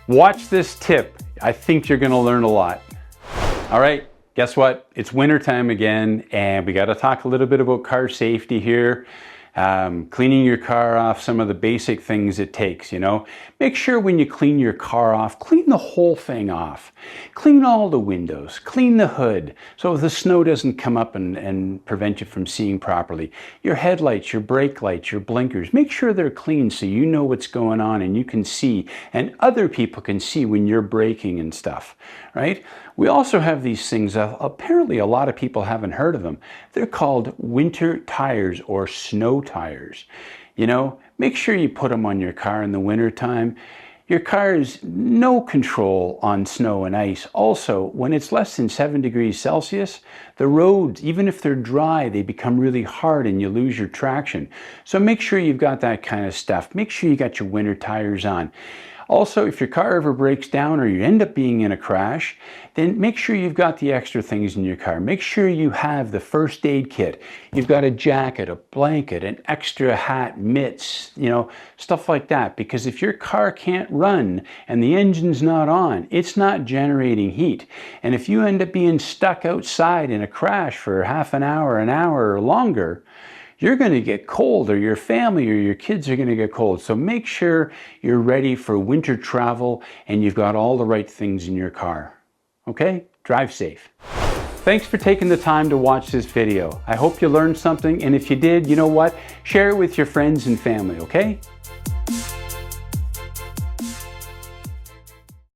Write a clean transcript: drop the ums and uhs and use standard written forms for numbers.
Watch this tip. I think you're gonna learn a lot. All right, guess what? It's winter time again, and we gotta talk a little bit about car safety here. Cleaning your car off, some of the basic things it takes, you know. Make sure when you clean your car off, clean the whole thing off. Clean all the windows, clean the hood, so the snow doesn't come up and prevent you from seeing properly. Your headlights, your brake lights, your blinkers, make sure they're clean so you know what's going on and you can see, and other people can see when you're braking and stuff, right? We also have these things, apparently a lot of people haven't heard of them. They're called winter tires or snow tires. You know, make sure you put them on your car in the winter time. Your car has no control on snow and ice. Also, when it's less than 7 degrees Celsius, the roads, even if they're dry, they become really hard and you lose your traction. So make sure you've got that kind of stuff. Make sure you got your winter tires on. Also, if your car ever breaks down or you end up being in a crash, then make sure you've got the extra things in your car. Make sure you have the first aid kit. You've got a jacket, a blanket, an extra hat, mitts, you know, stuff like that. Because if your car can't run and the engine's not on, it's not generating heat. And if you end up being stuck outside in a crash for half an hour or longer, you're going to get cold, or your family or your kids are going to get cold. So make sure you're ready for winter travel and you've got all the right things in your car. Okay? Drive safe. Thanks for taking the time to watch this video. I hope you learned something, and if you did, you know what? Share it with your friends and family, okay?